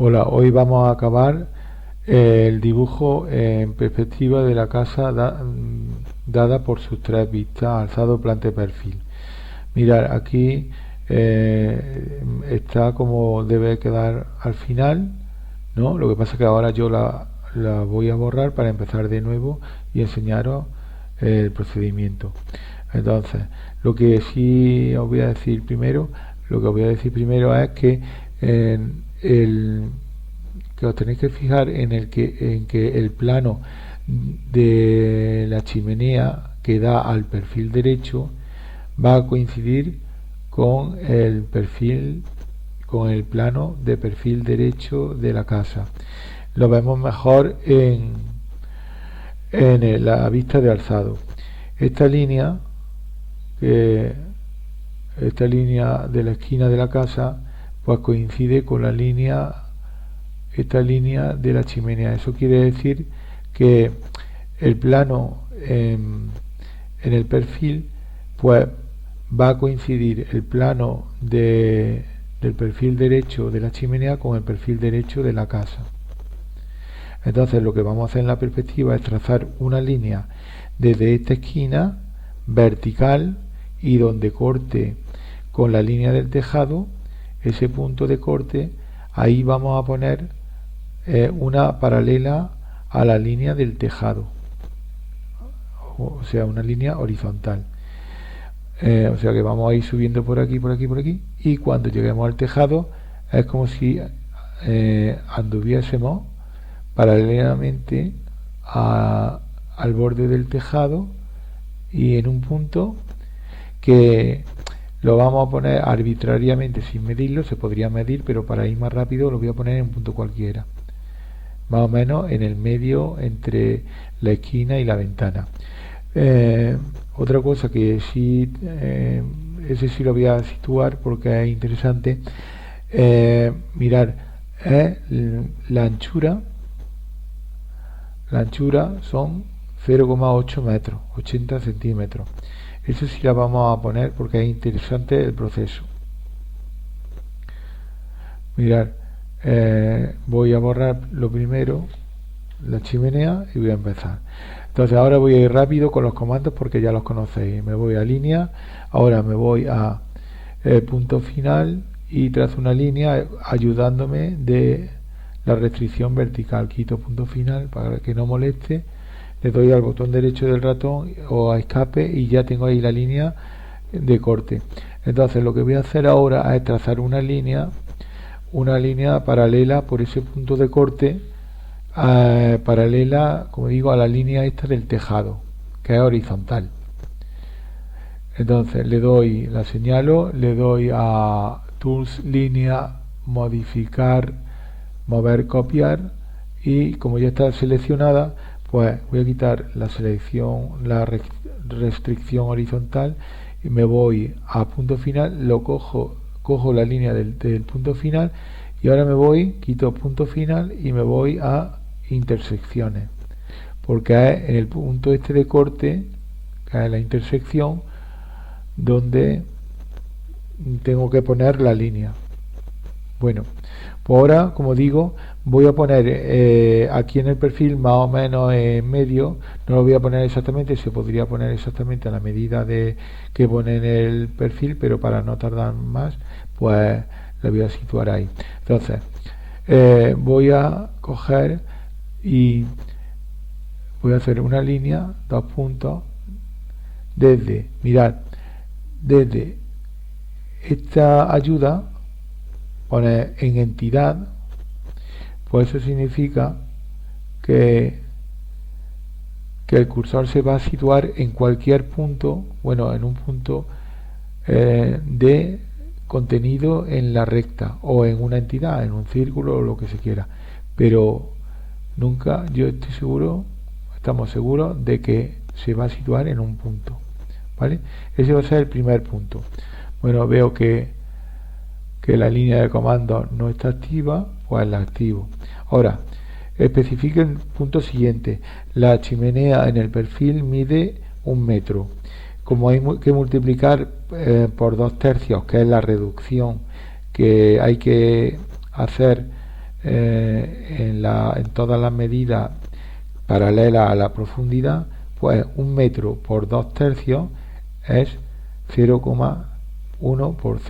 Hola, hoy vamos a acabar el dibujo en perspectiva de la casa dada por sus tres vistas, alzado, planta y perfil. Mirad, aquí está como debe quedar al final, ¿no? Lo que pasa es que ahora yo la voy a borrar para empezar de nuevo y enseñaros el procedimiento. Entonces, lo que sí os voy a decir primero, lo que os voy a decir primero es que el que os tenéis que fijar en que el plano de la chimenea que da al perfil derecho va a coincidir con el perfil, con el plano de perfil derecho de la casa. Lo vemos mejor en la vista de alzado. Esta línea, que esta línea de la esquina de la casa, pues coincide con la línea, esta línea de la chimenea. Eso quiere decir que el plano en el perfil, pues va a coincidir el plano del perfil derecho de la chimenea con el perfil derecho de la casa. Entonces lo que vamos a hacer en la perspectiva es trazar una línea desde esta esquina vertical y donde corte con la línea del tejado, ese punto de corte, ahí vamos a poner una paralela a la línea del tejado, o sea, una línea horizontal. O sea que vamos a ir subiendo por aquí, por aquí, por aquí, y cuando lleguemos al tejado es como si anduviésemos paralelamente al borde del tejado y en un punto que lo vamos a poner arbitrariamente sin medirlo. Se podría medir, pero para ir más rápido lo voy a poner en un punto cualquiera, más o menos en el medio entre la esquina y la ventana. Otra cosa que sí, ese sí lo voy a situar porque es interesante, mirar, es la anchura. La anchura son 0,8 metros, 80 centímetros. Eso sí la vamos a poner porque es interesante el proceso. Mirad, voy a borrar lo primero, la chimenea, y voy a empezar. Entonces ahora voy a ir rápido con los comandos porque ya los conocéis. Me voy a línea, ahora me voy a punto final y trazo una línea ayudándome de la restricción vertical. Quito punto final para que no moleste, le doy al botón derecho del ratón o a escape y ya tengo ahí la línea de corte. Entonces lo que voy a hacer ahora es trazar una línea paralela por ese punto de corte, paralela, como digo, a la línea esta del tejado, que es horizontal. Entonces la señalo, le doy a Tools, línea, modificar, mover, copiar, y como ya está seleccionada, pues voy a quitar la selección, la restricción horizontal, y me voy a punto final, cojo la línea del punto final, y ahora me voy, quito punto final y me voy a intersecciones, porque es en el punto este de corte, que es la intersección, donde tengo que poner la línea. Bueno, pues ahora, como digo, voy a poner aquí en el perfil más o menos en medio. No lo voy a poner exactamente, se podría poner exactamente a la medida de que pone en el perfil, pero para no tardar más, pues lo voy a situar ahí. Entonces voy a coger y voy a hacer una línea, dos puntos, mirad, desde esta ayuda, poner en entidad, pues eso significa que el cursor se va a situar en cualquier punto, bueno, en un punto de contenido en la recta o en una entidad, en un círculo o lo que se quiera, pero nunca, yo estoy seguro, estamos seguros de que se va a situar en un punto, ¿vale? Ese va a ser el primer punto. Bueno, veo que la línea de comando no está activa, pues la activo. Ahora, especifique el punto siguiente: la chimenea en el perfil mide 1 metro. Como hay que multiplicar por 2/3, que es la reducción que hay que hacer en todas las medidas paralelas a la profundidad, pues 1 metro por 2 tercios es 0,1 por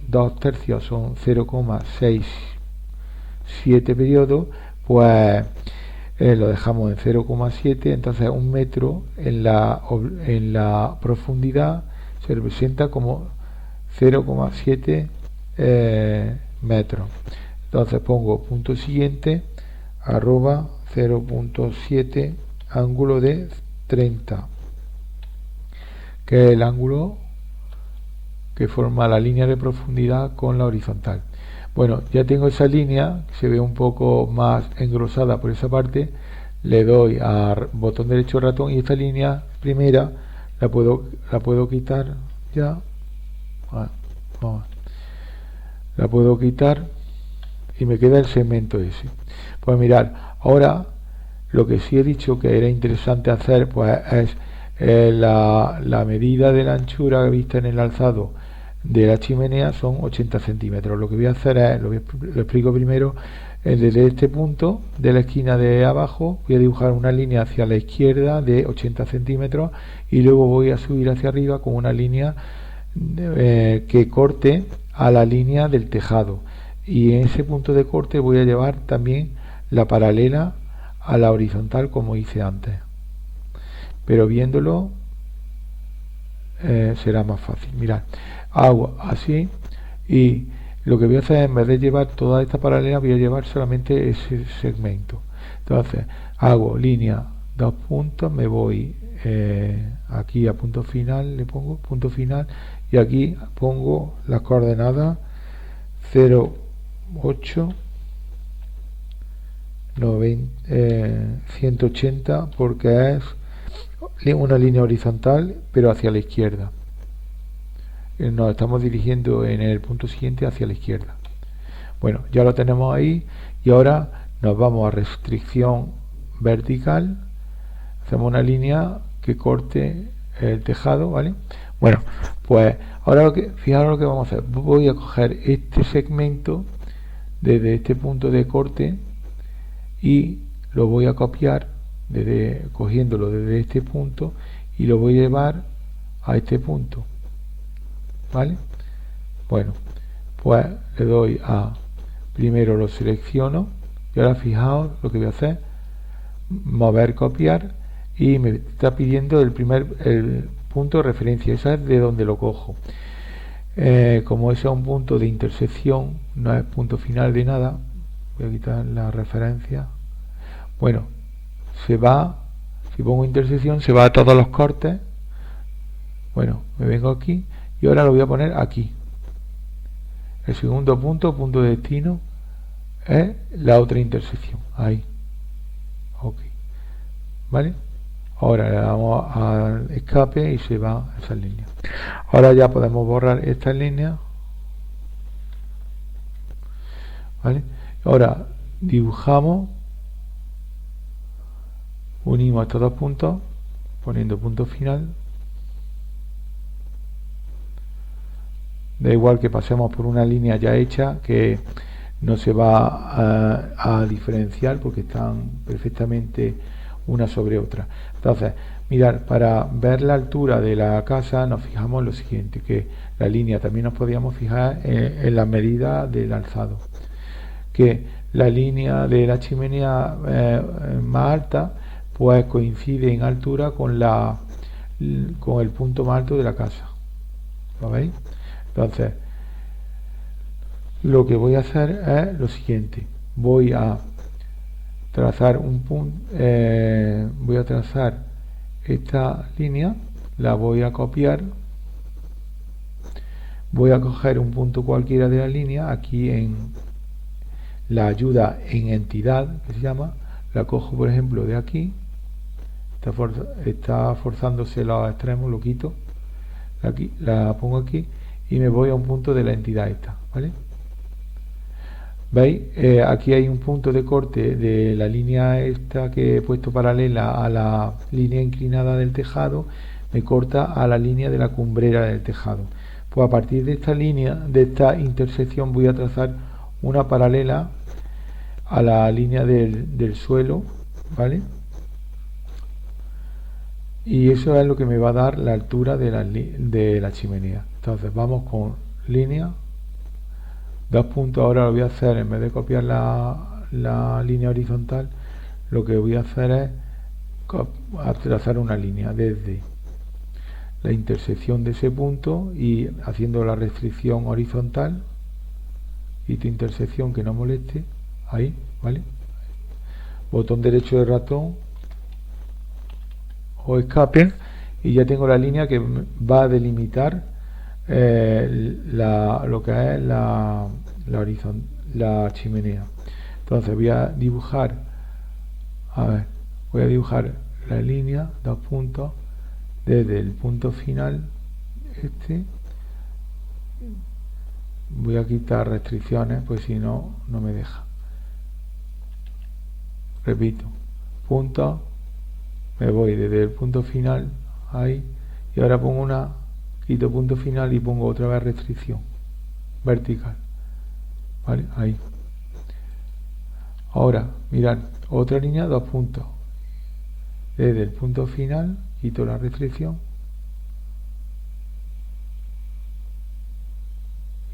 2 tercios son 0,67 periodos, pues lo dejamos en 0,7, entonces 1 metro en la profundidad se representa como 0,7 metros. Entonces pongo punto siguiente, arroba 0,7 ángulo de 30, que es el ángulo que forma la línea de profundidad con la horizontal. Bueno, ya tengo esa línea, se ve un poco más engrosada por esa parte, le doy al botón derecho ratón y esta línea primera la puedo quitar ya. La puedo quitar y me queda el segmento ese. Pues mirar, ahora lo que sí he dicho que era interesante hacer pues es la medida de la anchura vista en el alzado de la chimenea son 80 centímetros. Lo que voy a hacer es, lo explico primero, desde este punto de la esquina de abajo voy a dibujar una línea hacia la izquierda de 80 centímetros y luego voy a subir hacia arriba con una línea que corte a la línea del tejado, y en ese punto de corte voy a llevar también la paralela a la horizontal como hice antes, pero viéndolo será más fácil. Mirad, hago así y lo que voy a hacer, en vez de llevar toda esta paralela, voy a llevar solamente ese segmento. Entonces hago línea, 2 puntos, me voy aquí a punto final, le pongo punto final y aquí pongo las coordenadas 0,8 180 porque es una línea horizontal pero hacia la izquierda. Nos estamos dirigiendo en el punto siguiente hacia la izquierda. Bueno, ya lo tenemos ahí y ahora nos vamos a restricción vertical, hacemos una línea que corte el tejado, ¿vale? Bueno, pues ahora fijaros lo que vamos a hacer. Voy a coger este segmento desde este punto de corte y lo voy a copiar cogiéndolo desde este punto y lo voy a llevar a este punto, ¿vale? Bueno, pues le doy a, primero lo selecciono y ahora fijaos lo que voy a hacer, mover, copiar, y me está pidiendo el punto de referencia, esa es de donde lo cojo. Como ese es un punto de intersección, no es punto final de nada, voy a quitar la referencia. Bueno, se va, si pongo intersección se va a todos los cortes. Bueno, me vengo aquí y ahora lo voy a poner aquí. El segundo punto de destino, es la otra intersección, ahí. Ok, ¿vale? Ahora le damos al escape y se va esa línea. Ahora ya podemos borrar esta línea, ¿vale? Ahora dibujamos, unimos estos dos puntos poniendo punto final. Da igual que pasemos por una línea ya hecha que no se va a diferenciar porque están perfectamente una sobre otra. Entonces, mirad, para ver la altura de la casa nos fijamos en lo siguiente, que la línea también nos podíamos fijar en la medida del alzado, que la línea de la chimenea más alta pues coincide en altura con el punto más alto de la casa. ¿Lo veis? Entonces, lo que voy a hacer es lo siguiente, voy a trazar un punto, voy a trazar esta línea, la voy a copiar, voy a coger un punto cualquiera de la línea, aquí en la ayuda en entidad, que se llama, la cojo por ejemplo de aquí, está forzándose los extremos, lo quito, aquí, la pongo aquí y me voy a un punto de la entidad esta, ¿vale? ¿Veis? Aquí hay un punto de corte de la línea esta que he puesto paralela a la línea inclinada del tejado, me corta a la línea de la cumbrera del tejado. Pues a partir de esta línea, de esta intersección, voy a trazar una paralela a la línea del suelo, ¿vale? Y eso es lo que me va a dar la altura de la chimenea. Entonces vamos con línea, 2 puntos. Ahora lo voy a hacer, en vez de copiar la línea horizontal, lo que voy a hacer es trazar una línea desde la intersección de ese punto y haciendo la restricción horizontal y esta intersección que no moleste, ahí, ¿vale? Botón derecho del ratón o escape y ya tengo la línea que va a delimitar lo que es la chimenea. Entonces voy a dibujar, la línea, 2 puntos, desde el punto final, voy a quitar restricciones, pues si no, no me deja. Repito, punto, me voy desde el punto final, ahí, y ahora pongo quito punto final y pongo otra vez restricción vertical, ¿vale? Ahí. Ahora, mirad, otra línea, 2 puntos. Desde el punto final, quito la restricción.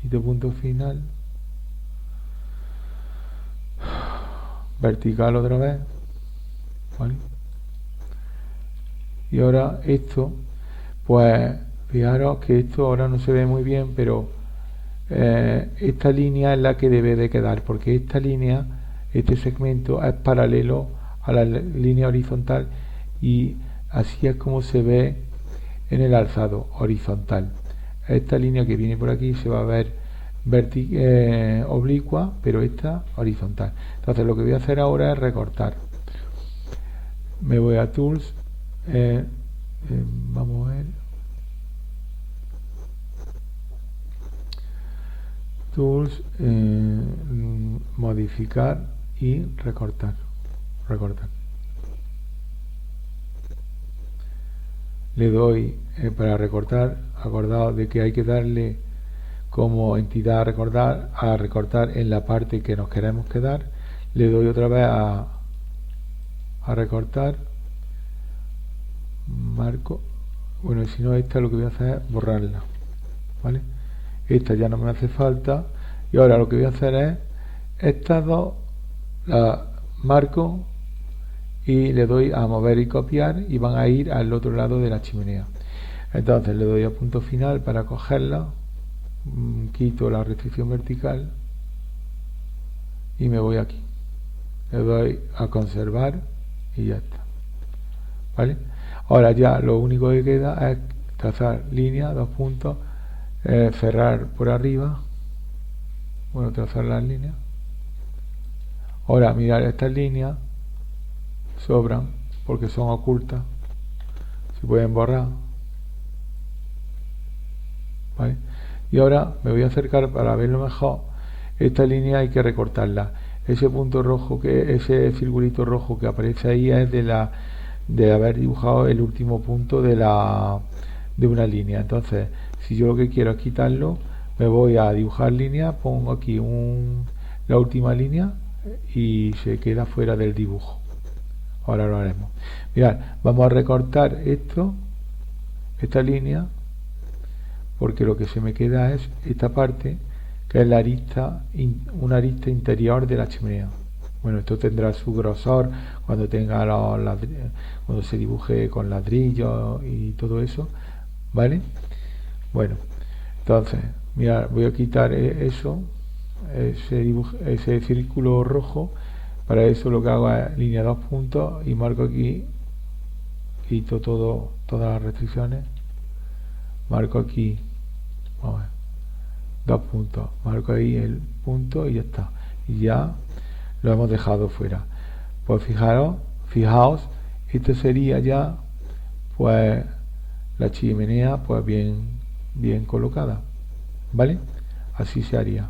Quito punto final. Vertical otra vez. ¿Vale? Y ahora esto, pues fijaros que esto ahora no se ve muy bien, pero esta línea es la que debe de quedar, porque esta línea, este segmento es paralelo a la línea horizontal y así es como se ve en el alzado horizontal. Esta línea que viene por aquí se va a ver oblicua, pero esta horizontal. Entonces lo que voy a hacer ahora es recortar. Me voy a Tools, vamos a ver, Tools, modificar y recortar. Le doy para recortar, acordaos de que hay que darle como entidad a recortar en la parte que nos queremos quedar. Le doy otra vez a recortar, marco, bueno, si no, esta lo que voy a hacer es borrarla, ¿vale? Esta ya no me hace falta y ahora lo que voy a hacer es estas dos las marco y le doy a mover y copiar y van a ir al otro lado de la chimenea. Entonces le doy a punto final para cogerla, quito la restricción vertical y me voy aquí, le doy a conservar y ya está, ¿vale? Ahora ya lo único que queda es trazar línea, 2 puntos, cerrar por arriba, bueno, trazar las líneas. Ahora mirar estas líneas sobran porque son ocultas, se pueden borrar, ¿vale? Y ahora me voy a acercar para verlo mejor. Esta línea hay que recortarla. Ese punto rojo, ese circulito rojo que aparece ahí es de haber dibujado el último punto de una línea. Entonces, si yo lo que quiero es quitarlo, me voy a dibujar línea, pongo aquí la última línea y se queda fuera del dibujo. Ahora lo haremos. Mirad, vamos a recortar esta línea, porque lo que se me queda es esta parte, que es una arista interior de la chimenea. Bueno, esto tendrá su grosor cuando tenga cuando se dibuje con ladrillos y todo eso, ¿vale? Bueno, entonces, mirad, voy a quitar ese círculo rojo. Para eso lo que hago es línea 2 puntos y marco aquí, quito todas las restricciones, marco aquí, vamos a ver, 2 puntos, marco ahí el punto y ya está, y ya lo hemos dejado fuera. Pues fijaos, esto sería ya pues la chimenea pues bien colocada, ¿vale? Así se haría.